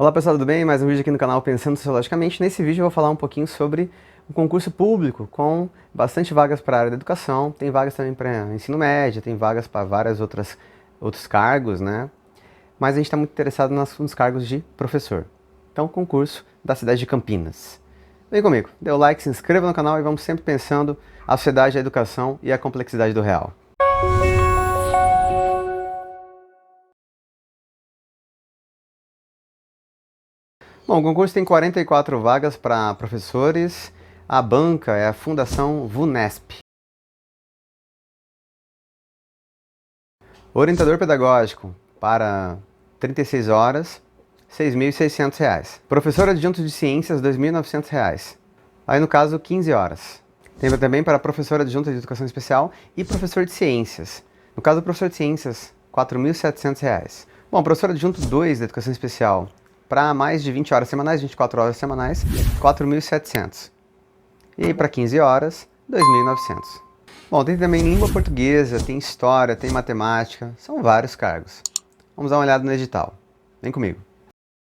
Olá pessoal, tudo bem? Mais um vídeo aqui no canal Pensando Sociologicamente. Nesse vídeo eu vou falar um pouquinho sobre o concurso público, com bastante vagas para a área da educação, tem vagas também para ensino médio, tem vagas para outros cargos, né? Mas a gente está muito interessado nos cargos de professor. Então, concurso da cidade de Campinas. Vem comigo, dê o like, se inscreva no canal e vamos sempre pensando a sociedade, a educação e a complexidade do real. Bom, o concurso tem 44 vagas para professores. A banca é a Fundação VUNESP. Orientador pedagógico para 36 horas, R$ 6.600. Professor adjunto de ciências, R$ 2.900. Aí no caso, 15 horas. Tem também para professor adjunto de educação especial e professor de ciências. No caso, professor de ciências, R$ 4.700. Bom, professor adjunto 2 de educação especial, para mais de 20 horas semanais, 24 horas semanais, 4.700. E aí para 15 horas, 2.900. Bom, tem também língua portuguesa, tem história, tem matemática, são vários cargos. Vamos dar uma olhada no edital. Vem comigo.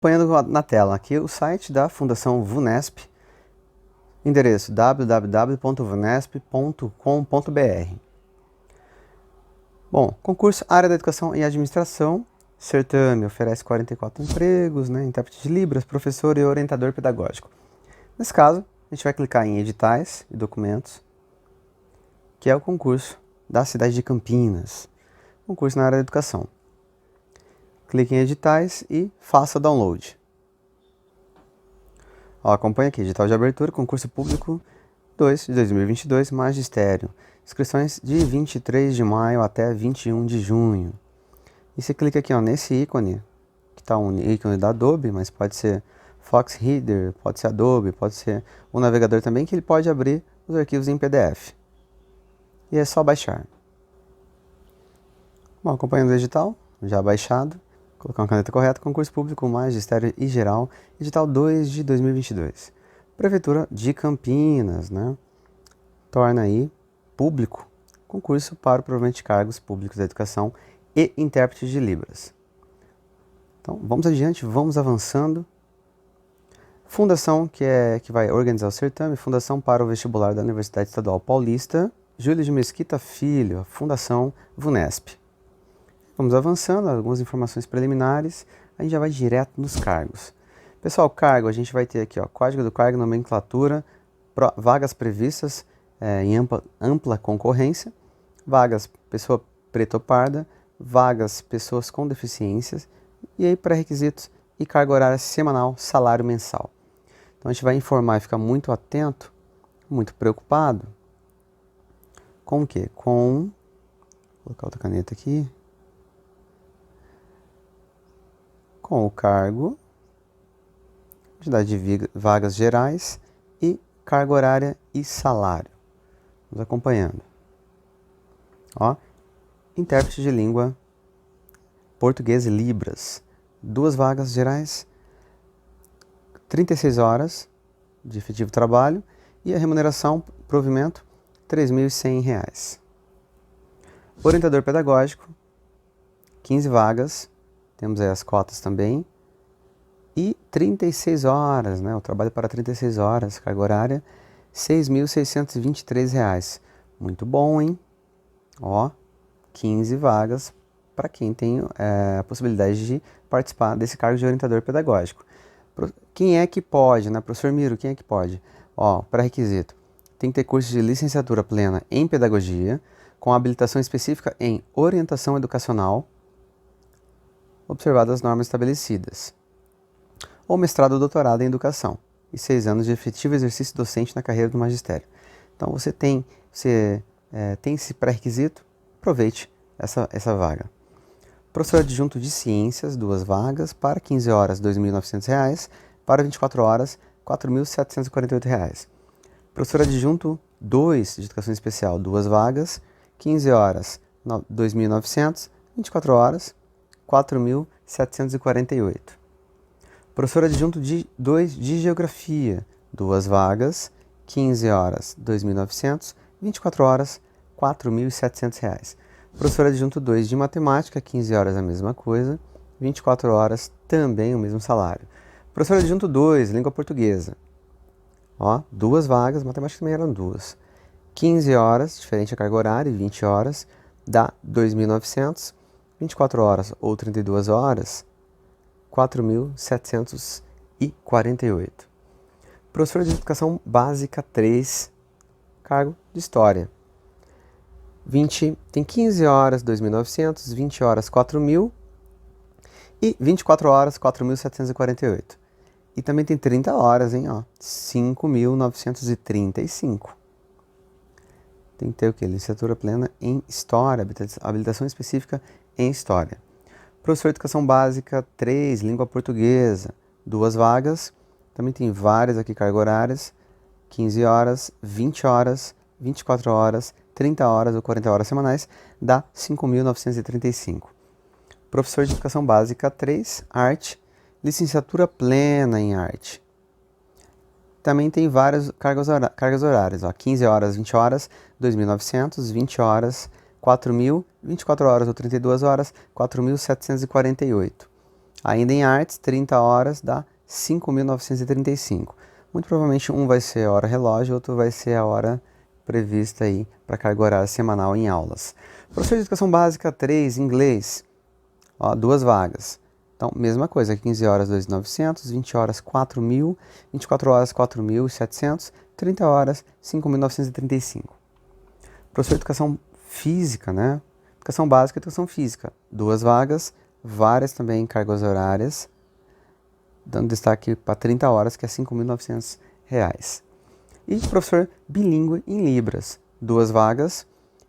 Acompanhando na tela aqui o site da Fundação VUNESP, endereço www.vunesp.com.br. Bom, concurso área da educação e administração. Certame oferece 44 empregos, né? Intérprete de Libras, professor e orientador pedagógico. Nesse caso, a gente vai clicar em editais e documentos, que é o concurso da cidade de Campinas. Concurso na área da educação. Clique em editais e faça download. Ó, acompanha aqui, edital de abertura, concurso público 2 de 2022, magistério. Inscrições de 23 de maio até 21 de junho. E você clica aqui ó, nesse ícone, que está um ícone da Adobe, mas pode ser Fox Reader, pode ser Adobe, pode ser o navegador também, que ele pode abrir os arquivos em PDF. E é só baixar. Bom, acompanhando o edital, já baixado, colocar uma caneta correta, concurso público, magistério e geral, edital 2 de 2022. Prefeitura de Campinas, né? Torna aí público concurso para provavelmente cargos públicos da educação e intérprete de Libras. Então, vamos adiante, vamos avançando. Fundação, que vai organizar o certame, Fundação para o Vestibular da Universidade Estadual Paulista, Júlio de Mesquita Filho, Fundação VUNESP. Vamos avançando, algumas informações preliminares, a gente já vai direto nos cargos. Pessoal, cargo, a gente vai ter aqui, ó, código do cargo, nomenclatura, vagas previstas em ampla concorrência, vagas pessoa preta ou parda, vagas pessoas com deficiências, e aí pré-requisitos e carga horária semanal, salário mensal. Então a gente vai informar e ficar muito atento, muito preocupado com o quê? Vou colocar outra caneta aqui. Com o cargo, quantidade de vagas gerais e carga horária e salário. Vamos acompanhando. Ó, intérprete de língua português e Libras. 2 vagas gerais, 36 horas de efetivo trabalho e a remuneração, provimento, R$ 3.100. Orientador pedagógico, 15 vagas, temos aí as cotas também, e 36 horas, né? O trabalho para 36 horas, carga horária, R$ 6.623. Muito bom, hein? Ó, 15 vagas para quem tem a possibilidade de participar desse cargo de orientador pedagógico. Quem é que pode, né? Professor Miro, quem é que pode? Ó, pré-requisito, tem que ter curso de licenciatura plena em pedagogia, com habilitação específica em orientação educacional, observadas as normas estabelecidas, ou mestrado ou doutorado em educação, e 6 anos de efetivo exercício docente na carreira do magistério. Então você tem esse pré-requisito, aproveite essa vaga. Professor adjunto de ciências, 2 vagas, para 15 horas, R$ 2.900, para 24 horas, R$ 4.748. Professor adjunto 2 de educação especial, 2 vagas, 15 horas, R$ 2.900, 24 horas, R$ 4.748. Professor adjunto 2 de geografia, 2 vagas, 15 horas, R$ 2.900, 24 horas, R$ 4.700. Professor adjunto 2 de matemática, 15 horas a mesma coisa, 24 horas também o mesmo salário. Professor adjunto 2, língua portuguesa. Ó, 2 vagas, matemática também eram 2. 15 horas, diferente a carga horária, 20 horas, dá 2.900. 24 horas ou 32 horas, 4.748. Professor de Educação Básica 3, cargo de História. Tem 15 horas, 2.900, 20 horas, 4.000 e 24 horas, 4.748. E também tem 30 horas, hein, ó, 5.935. Tem que ter o quê? Licenciatura plena em História, habilitação específica em História. Professor de Educação Básica 3, Língua Portuguesa, 2 vagas. Também tem várias aqui cargas horárias, 15 horas, 20 horas, 24 horas, 30 horas ou 40 horas semanais, dá 5.935. Professor de Educação Básica 3, Arte, licenciatura plena em Arte. Também tem várias cargas horárias, ó, 15 horas, 20 horas, 2.900, 20 horas, 4.000, 24 horas ou 32 horas, 4.748. Ainda em artes, 30 horas dá 5.935. Muito provavelmente um vai ser a hora relógio, outro vai ser a hora prevista aí para carga horária semanal em aulas. Professor de Educação Básica 3, inglês, ó, 2 vagas. Então, mesma coisa, 15 horas 2.900, 20 horas 4.000, 24 horas 4.700, 30 horas 5.935. Professor de Educação Física, né? Educação Básica e Educação Física, 2 vagas, várias também cargas horárias, dando destaque para 30 horas, que é R$ 5.900. E professor bilíngue em Libras, 2 vagas,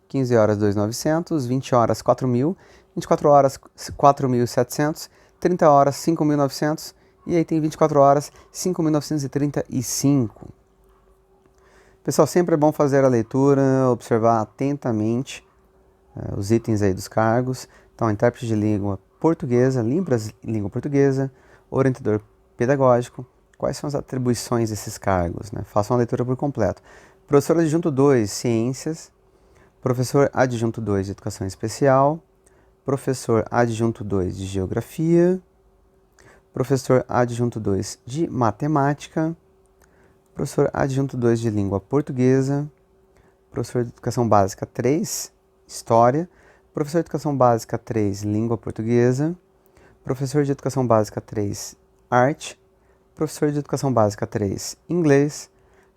15 horas 2.900, 20 horas 4.000, 24 horas 4.700, 30 horas 5.900 e aí tem 24 horas 5.935. Pessoal, sempre é bom fazer a leitura, observar atentamente os itens aí dos cargos. Então, intérprete de língua portuguesa, Libras língua portuguesa, orientador pedagógico. Quais são as atribuições desses cargos, né? Façam a leitura por completo. Professor adjunto 2, Ciências. Professor adjunto 2 de Educação Especial. Professor adjunto 2 de Geografia, professor adjunto 2 de Matemática, professor adjunto 2 de Língua Portuguesa, professor de Educação Básica 3, História, professor de Educação Básica 3, Língua Portuguesa, professor de Educação Básica 3, Arte, professor de Educação Básica 3, Inglês,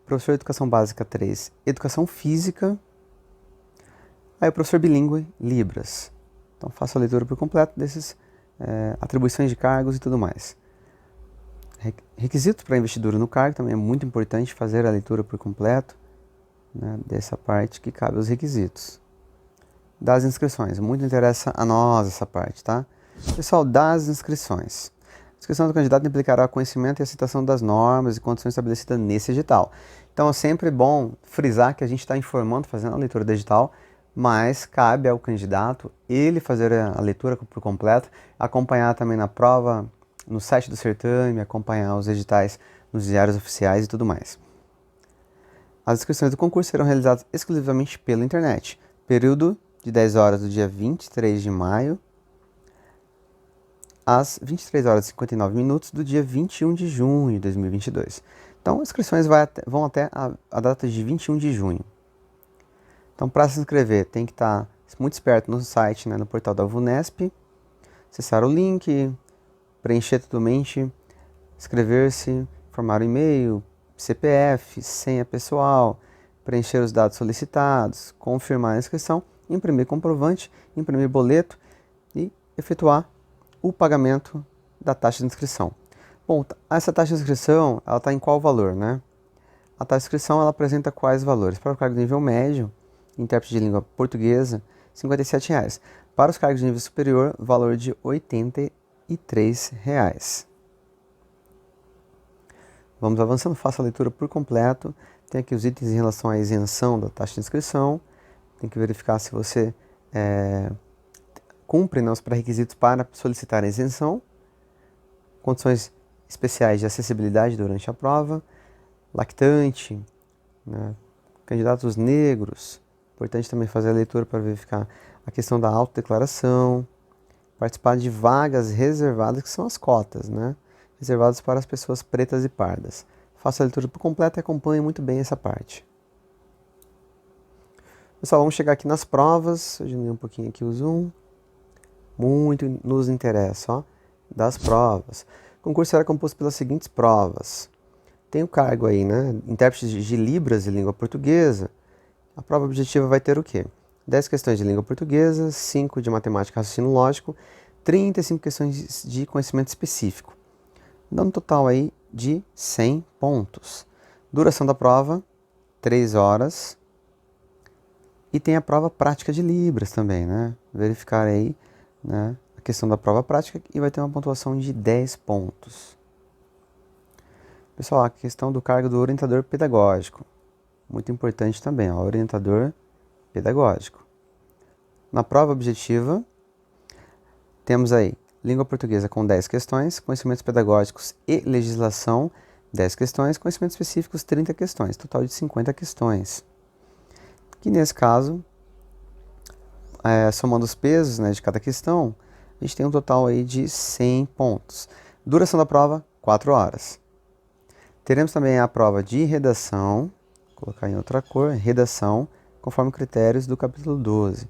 professor de Educação Básica 3, Educação Física, aí o professor bilíngue, Libras. Então, faça a leitura por completo desses atribuições de cargos e tudo mais. Requisitos para investidura no cargo, também é muito importante fazer a leitura por completo, né, dessa parte que cabe aos requisitos. Das inscrições, muito interessa a nós essa parte, tá? Pessoal, das inscrições. A inscrição do candidato implicará conhecimento e aceitação das normas e condições estabelecidas nesse edital. Então, é sempre bom frisar que a gente está informando, fazendo a leitura do edital, mas cabe ao candidato ele fazer a leitura por completo, acompanhar também na prova, no site do certame, acompanhar os editais nos diários oficiais e tudo mais. As inscrições do concurso serão realizadas exclusivamente pela internet. Período de 10 horas do dia 23 de maio às 23 horas e 59 minutos do dia 21 de junho de 2022. Então, as inscrições vão até a data de 21 de junho. Então, para se inscrever, tem que estar muito esperto no site, né, no portal da VUNESP, acessar o link, preencher totalmente, inscrever-se, formar o e-mail, CPF, senha pessoal, preencher os dados solicitados, confirmar a inscrição, imprimir comprovante, imprimir boleto e efetuar o pagamento da taxa de inscrição. Bom, essa taxa de inscrição, ela está em qual valor, né? A taxa de inscrição, ela apresenta quais valores? Para o cargo de nível médio, intérprete de língua portuguesa, R$ 57,00. Para os cargos de nível superior, valor de R$ 83,00. Vamos avançando, faça a leitura por completo. Tem aqui os itens em relação à isenção da taxa de inscrição. Tem que verificar se você cumpre, né, os pré-requisitos para solicitar a isenção. Condições especiais de acessibilidade durante a prova. Lactante, né, candidatos negros. Importante também fazer a leitura para verificar a questão da autodeclaração, participar de vagas reservadas, que são as cotas, né? reservados para as pessoas pretas e pardas. Faça a leitura por completa e acompanhe muito bem essa parte. Pessoal, vamos chegar aqui nas provas. Eu diminui um pouquinho aqui o zoom. Muito nos interessa, ó, das provas. O concurso será composto pelas seguintes provas. Tem o cargo aí, né? Intérprete de Libras e língua portuguesa. A prova objetiva vai ter o quê? 10 questões de língua portuguesa, 5 de matemática e raciocínio lógico, 35 questões de conhecimento específico. Dando um total aí de 100 pontos. Duração da prova, 3 horas. E tem a prova prática de Libras também, né? Verificar aí, né, a questão da prova prática e vai ter uma pontuação de 10 pontos. Pessoal, a questão do cargo do orientador pedagógico. Muito importante também, ó, orientador pedagógico. Na prova objetiva, temos aí língua portuguesa com 10 questões, conhecimentos pedagógicos e legislação, 10 questões, conhecimentos específicos, 30 questões, total de 50 questões. Que nesse caso, somando os pesos, né, de cada questão, a gente tem um total aí de 100 pontos. Duração da prova, 4 horas. Teremos também a prova de redação, vou colocar em outra cor, redação, conforme critérios do capítulo 12.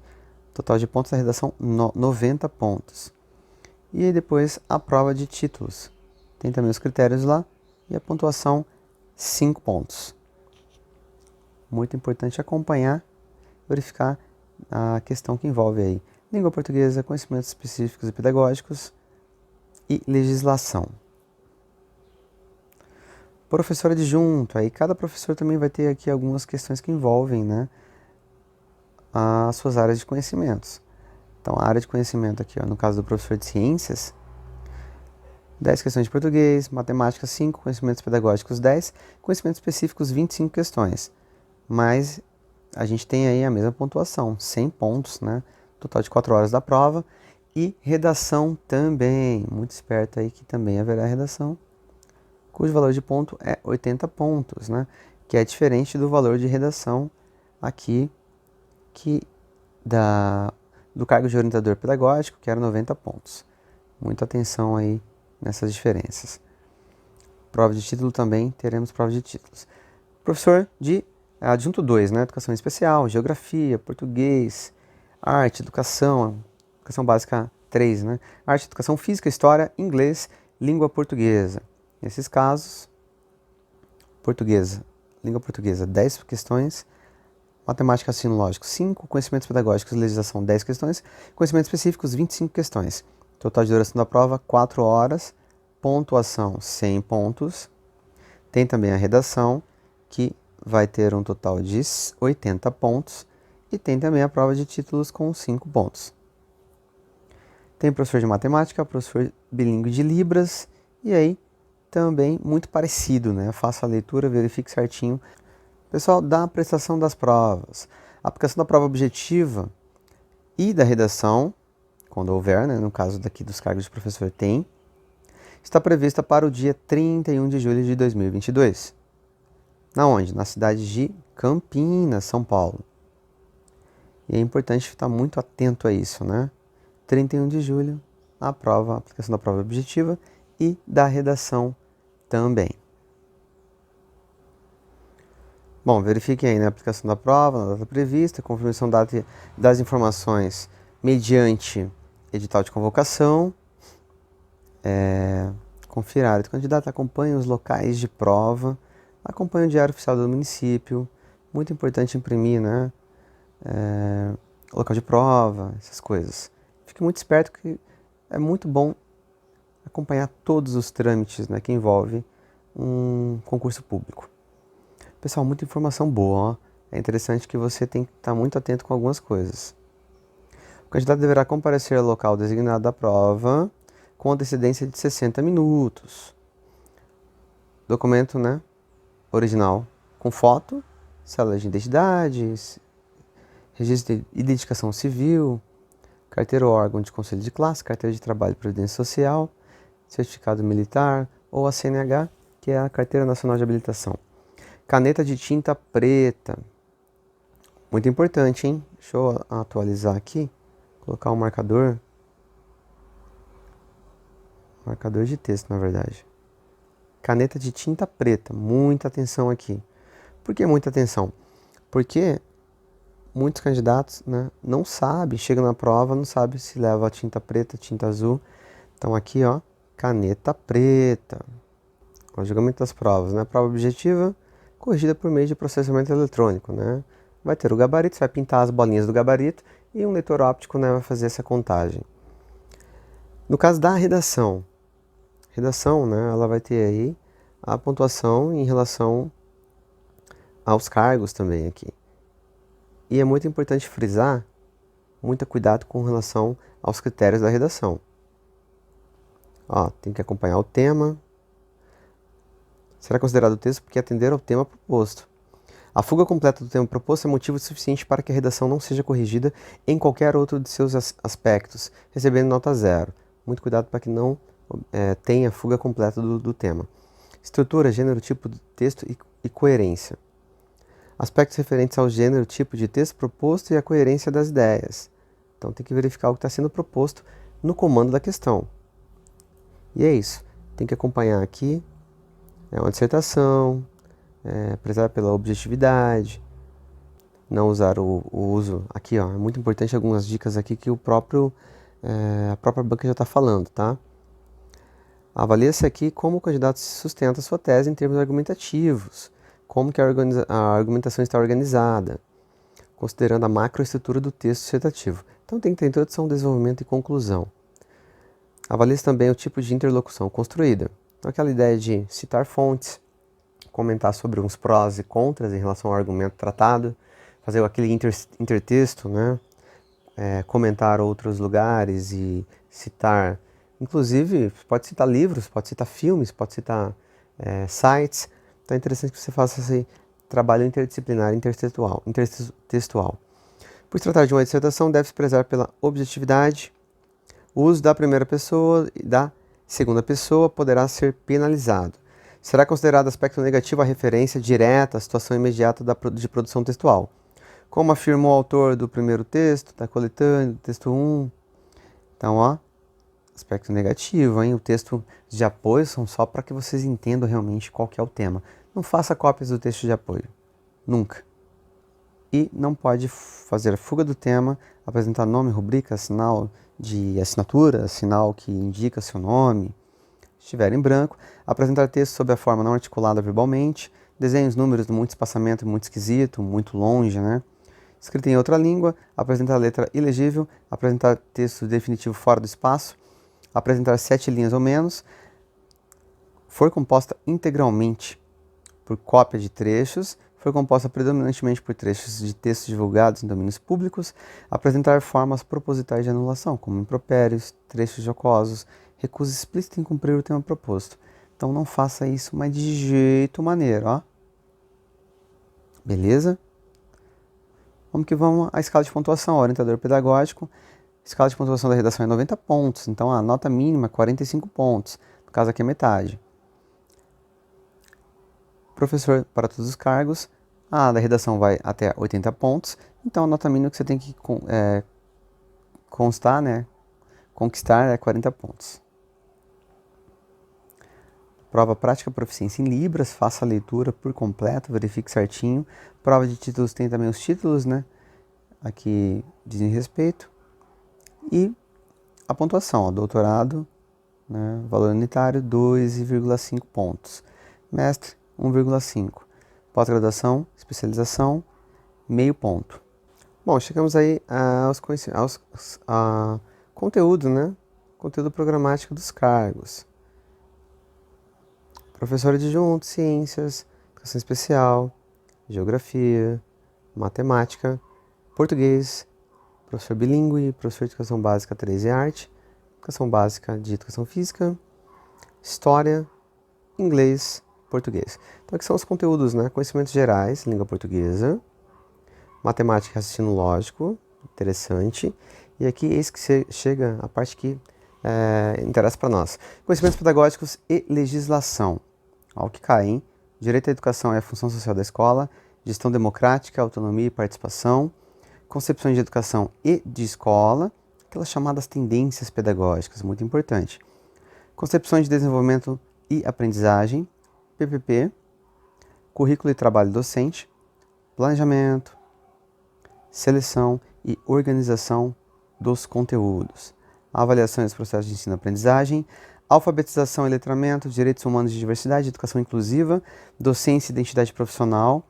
Total de pontos da redação, 90 pontos. E aí depois a prova de títulos. Tem também os critérios lá e a pontuação, 5 pontos. Muito importante acompanhar, verificar a questão que envolve aí língua portuguesa, conhecimentos específicos e pedagógicos e legislação. Professor adjunto, aí cada professor também vai ter aqui algumas questões que envolvem, né, as suas áreas de conhecimentos. Então a área de conhecimento aqui, ó, no caso do professor de ciências, 10 questões de português, matemática 5, conhecimentos pedagógicos 10, conhecimentos específicos 25 questões. Mas a gente tem aí a mesma pontuação, 100 pontos, né? Total de 4 horas da prova. E redação também, muito esperto aí que também haverá redação, cujo valor de ponto é 80 pontos, né? Que é diferente do valor de redação aqui do cargo de orientador pedagógico, que era 90 pontos. Muita atenção aí nessas diferenças. Prova de título também, teremos prova de títulos. Professor de adjunto 2, né? Educação especial, geografia, português, arte, educação básica 3, né? Arte, educação física, história, inglês, língua portuguesa. Nesses casos, língua portuguesa, 10 questões, matemática, raciocínio lógico, 5, conhecimentos pedagógicos e legislação, 10 questões, conhecimentos específicos, 25 questões. Total de duração da prova, 4 horas, pontuação, 100 pontos. Tem também a redação, que vai ter um total de 80 pontos. E tem também a prova de títulos com 5 pontos. Tem professor de matemática, professor bilíngue de Libras, e aí também muito parecido, né? Faça a leitura, verifique certinho. Pessoal, da prestação das provas. A aplicação da prova objetiva e da redação, quando houver, né? No caso daqui dos cargos de professor tem, está prevista para o dia 31 de julho de 2022. Na onde? Na cidade de Campinas, São Paulo. E é importante estar muito atento a isso, né? 31 de julho, a aplicação da prova objetiva e da redação também. Bom, verifiquem aí, né, a aplicação da prova, na data prevista, confirmação das informações mediante edital de convocação. Confira a área do candidato, acompanhe os locais de prova, acompanhe o diário oficial do município. Muito importante imprimir, né, local de prova, essas coisas. Fique muito esperto que é muito bom acompanhar todos os trâmites, né, que envolve um concurso público. Pessoal, muita informação boa, ó. É interessante que você tem que estar muito atento com algumas coisas. O candidato deverá comparecer ao local designado da prova com antecedência de 60 minutos. Documento, né, original com foto, cédula de identidade, registro de identificação civil, carteira ou órgão de conselho de classe, carteira de trabalho e previdência social, certificado militar ou a CNH, que é a Carteira Nacional de Habilitação. Caneta de tinta preta. Muito importante, hein? Deixa eu atualizar aqui. Colocar um marcador. Marcador de texto, na verdade. Caneta de tinta preta, muita atenção aqui. Por que muita atenção? Porque muitos candidatos, né, não sabem, chegam na prova, não sabem se leva tinta preta, tinta azul. Então aqui, ó, caneta preta. O julgamento das provas, né? Prova objetiva, corrigida por meio de processamento eletrônico, né? Vai ter o gabarito, você vai pintar as bolinhas do gabarito e um leitor óptico, né, vai fazer essa contagem. No caso da redação, né, ela vai ter aí a pontuação em relação aos cargos também aqui. E é muito importante frisar, muito cuidado com relação aos critérios da redação. Ó, tem que acompanhar o tema. Será considerado o texto porque atender ao tema proposto. A fuga completa do tema proposto é motivo suficiente para que a redação não seja corrigida em qualquer outro de seus aspectos, recebendo nota 0. Muito cuidado para que não tenha fuga completa do tema. Estrutura, gênero, tipo de texto e coerência. Aspectos referentes ao gênero, tipo de texto proposto e a coerência das ideias. Então tem que verificar o que está sendo proposto no comando da questão. E é isso. Tem que acompanhar aqui uma dissertação, prezar pela objetividade, não usar o uso. Aqui, ó, é muito importante algumas dicas aqui que a própria banca já está falando, tá? Avalia-se aqui como o candidato sustenta sua tese em termos argumentativos, como que a argumentação está organizada, considerando a macroestrutura do texto dissertativo. Então tem que ter introdução, desenvolvimento e conclusão. Avalia-se também o tipo de interlocução construída. Então, aquela ideia de citar fontes, comentar sobre uns prós e contras em relação ao argumento tratado, fazer aquele intertexto, né? Comentar outros lugares e citar, inclusive, pode citar livros, pode citar filmes, pode citar sites. Então é interessante que você faça esse trabalho interdisciplinar, intertextual. Por se tratar de uma dissertação, deve-se prezar pela objetividade. O uso da primeira pessoa e da segunda pessoa poderá ser penalizado. Será considerado aspecto negativo a referência direta à situação imediata de produção textual, como afirma o autor do primeiro texto, da coletânea, do texto 1. Então, ó, aspecto negativo, hein? O texto de apoio são só para que vocês entendam realmente qual que é o tema. Não faça cópias do texto de apoio, nunca. E não pode fazer fuga do tema, apresentar nome, rubrica, sinal de assinatura, sinal que indica seu nome. Se estiver em branco, apresentar texto sob a forma não articulada verbalmente, desenhos, números de muito espaçamento, muito esquisito, muito longe, né? Escrito em outra língua, apresentar letra ilegível, apresentar texto definitivo fora do espaço, apresentar 7 linhas ou menos, for composta integralmente por cópia de trechos, foi composta predominantemente por trechos de textos divulgados em domínios públicos, apresentar formas propositais de anulação, como impropérios, trechos jocosos, recusa explícita em cumprir o tema proposto. Então não faça isso, mas de jeito maneiro, ó. Beleza? Vamos que vamos à escala de pontuação, orientador pedagógico. A escala de pontuação da redação é 90 pontos, então a nota mínima é 45 pontos, no caso aqui é metade. Professor para todos os cargos, a da redação vai até 80 pontos, então a nota mínima que você tem que constar, né, conquistar é 40 pontos. Prova prática, proficiência em Libras, faça a leitura por completo, verifique certinho. Prova de títulos tem também os títulos, né, aqui dizem respeito. E a pontuação, ó, doutorado, né, valor unitário 2,5 pontos. Mestre, 1,5. Pós-graduação, especialização, meio ponto. Bom, chegamos aí aos conteúdo, né? Conteúdo programático dos cargos. Professor adjunto, ciências, educação especial, geografia, matemática, português, professor bilíngue, professor de educação básica 3 e arte, educação básica de educação física, história, inglês, português. Então aqui são os conteúdos, né? Conhecimentos gerais, língua portuguesa, matemática e raciocínio lógico, interessante. E aqui eis que chega a parte que interessa para nós. Conhecimentos pedagógicos e legislação. Olha o que cai, hein? Direito à educação é a função social da escola, gestão democrática, autonomia e participação, concepções de educação e de escola, aquelas chamadas tendências pedagógicas, muito importante. Concepções de desenvolvimento e aprendizagem, PPP, currículo e trabalho docente, planejamento, seleção e organização dos conteúdos, avaliação dos processos de ensino-aprendizagem, alfabetização e letramento, direitos humanos e diversidade, educação inclusiva, docência e identidade profissional,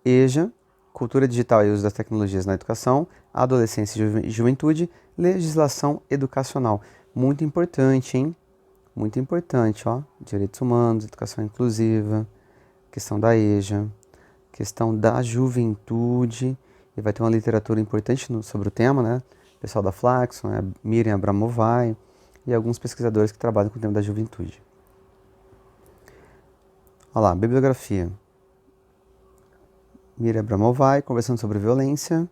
EJA, cultura digital e uso das tecnologias na educação, adolescência e juventude, legislação educacional. Muito importante, hein? Muito importante, ó. Direitos humanos, educação inclusiva, questão da EJA, questão da juventude, e vai ter uma literatura importante sobre o tema, né? O pessoal da Flaxon, né? Miriam Abramovay e alguns pesquisadores que trabalham com o tema da juventude. Olha lá, bibliografia. Miriam Abramovay, conversando sobre violência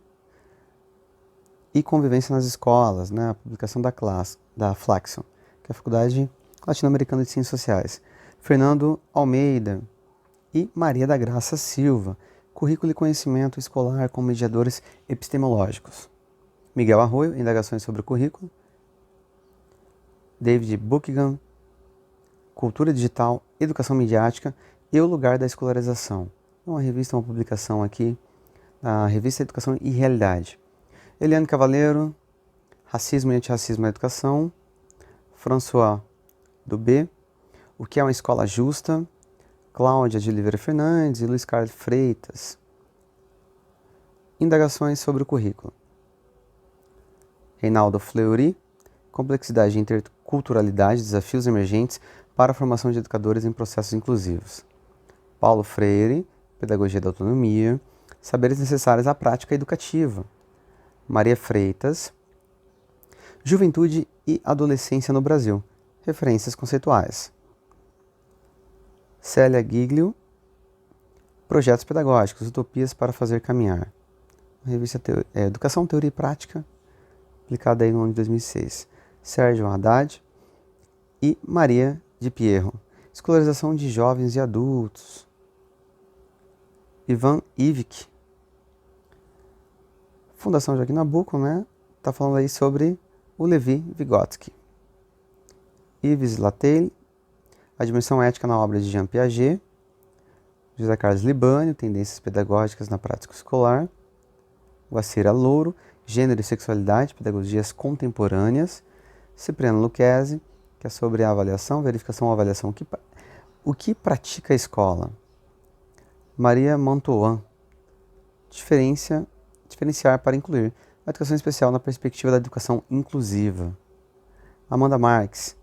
e convivência nas escolas, né? A publicação da Flaxon, que é a Faculdade Latino-Americana de Ciências Sociais. Fernando Almeida e Maria da Graça Silva, currículo e conhecimento escolar com mediadores epistemológicos. Miguel Arroio, indagações sobre o currículo. David Buckingham, cultura digital, educação midiática e o lugar da escolarização. Uma revista, uma publicação aqui, a revista Educação e Realidade. Eliane Cavaleiro, racismo e antirracismo na educação. François Dubé, o que é uma escola justa. Cláudia de Oliveira Fernandes e Luiz Carlos Freitas. Indagações sobre o currículo. Reinaldo Fleury, complexidade e interculturalidade, desafios emergentes para a formação de educadores em processos inclusivos. Paulo Freire, pedagogia da autonomia, saberes necessários à prática educativa. Maria Freitas, juventude e adolescência no Brasil, referências conceituais. Célia Giglio, projetos pedagógicos, utopias para fazer caminhar. Revista Educação, Teoria e Prática, publicada aí no ano de 2006. Sérgio Haddad e Maria de Pierro, escolarização de jovens e adultos. Ivan Ivik, Fundação Joaquim Nabuco, né? Tá falando aí sobre o Levi Vygotsky. Yves Lateil, a dimensão ética na obra de Jean Piaget. José Carlos Libânio, tendências pedagógicas na prática escolar. Guacira Louro, gênero e sexualidade, pedagogias contemporâneas. Cipriano Lucchesi, que é sobre a avaliação, verificação ou avaliação. O que pratica a escola? Maria Mantoan, diferenciar para incluir, a educação especial na perspectiva da educação inclusiva. Amanda Marques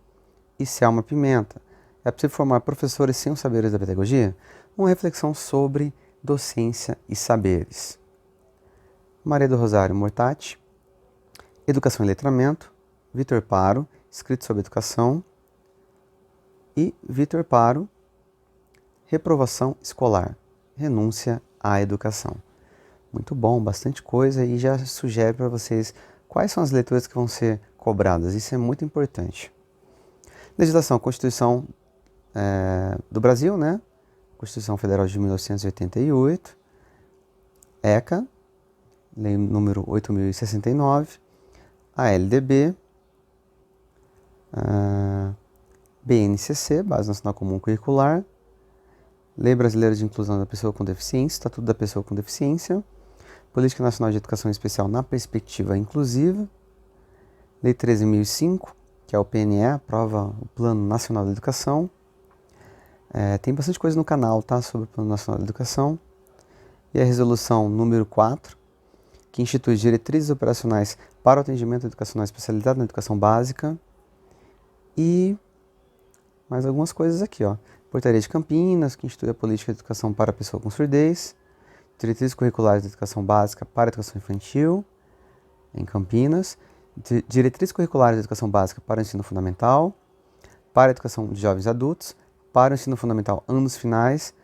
e Selma Pimenta, é possível formar professores sem os saberes da pedagogia? Uma reflexão sobre docência e saberes. Maria do Rosário Mortati, educação e letramento. Vitor Paro, escrito sobre educação. E Vitor Paro, reprovação escolar, renúncia à educação. Muito bom, bastante coisa, e já sugere para vocês quais são as leituras que vão ser cobradas. Isso é muito importante. Legislação, Constituição do Brasil, né? Constituição Federal de 1988, ECA, Lei número 8.069, a LDB, BNCC, Base Nacional Comum Curricular, Lei Brasileira de Inclusão da Pessoa com Deficiência, Estatuto da Pessoa com Deficiência, Política Nacional de Educação Especial na Perspectiva Inclusiva, Lei 13.005, que é o PNE, aprova o Plano Nacional da Educação. Tem bastante coisa no canal, tá, sobre o Plano Nacional da Educação. E a Resolução número 4, que institui diretrizes operacionais para o atendimento educacional especializado na educação básica. E mais algumas coisas aqui, ó. Portaria de Campinas, que institui a política de educação para a pessoa com surdez. Diretrizes curriculares de educação básica para a educação infantil, em Campinas. Diretrizes curriculares de educação básica para o ensino fundamental, para a educação de jovens e adultos, para o ensino fundamental anos finais,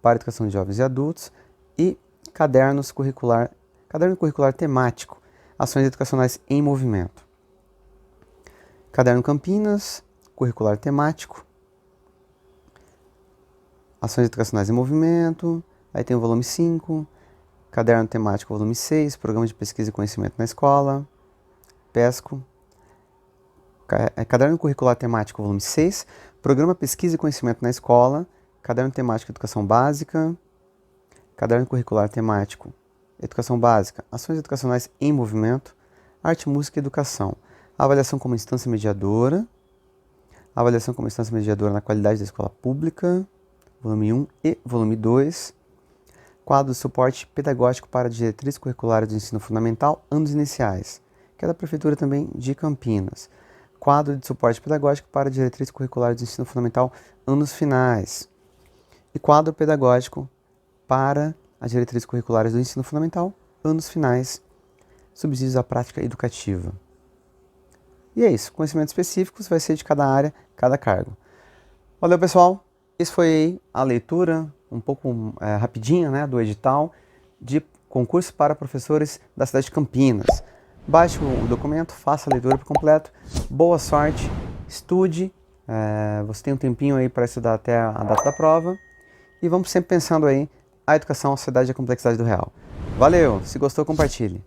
para a educação de jovens e adultos, e caderno curricular temático, ações educacionais em movimento. Caderno Campinas, curricular temático, ações educacionais em movimento, aí tem o volume 5, caderno temático volume 6, programa de pesquisa e conhecimento na escola, PESCO, Caderno Curricular Temático, volume 6, Programa Pesquisa e Conhecimento na Escola, Caderno Temático Educação Básica, Caderno Curricular Temático Educação Básica, Ações Educacionais em Movimento, Arte, Música e Educação, Avaliação como Instância Mediadora, Avaliação como Instância Mediadora na Qualidade da Escola Pública, volume 1 e volume 2, Quadro de Suporte Pedagógico para Diretrizes Curriculares do Ensino Fundamental, Anos Iniciais, que é da Prefeitura também de Campinas. Quadro de Suporte Pedagógico para Diretrizes Curriculares do Ensino Fundamental, Anos Finais. E Quadro Pedagógico para as Diretrizes Curriculares do Ensino Fundamental, Anos Finais, Subsídios à Prática Educativa. E é isso, conhecimentos específicos vai ser de cada área, cada cargo. Valeu, pessoal! Esse foi a leitura, um pouco rapidinha, né, do edital de concurso para professores da cidade de Campinas. Baixe o documento, faça a leitura por completo. Boa sorte, estude, você tem um tempinho aí para estudar até a data da prova. E vamos sempre pensando aí a educação, a sociedade e a complexidade do real. Valeu! Se gostou, compartilhe.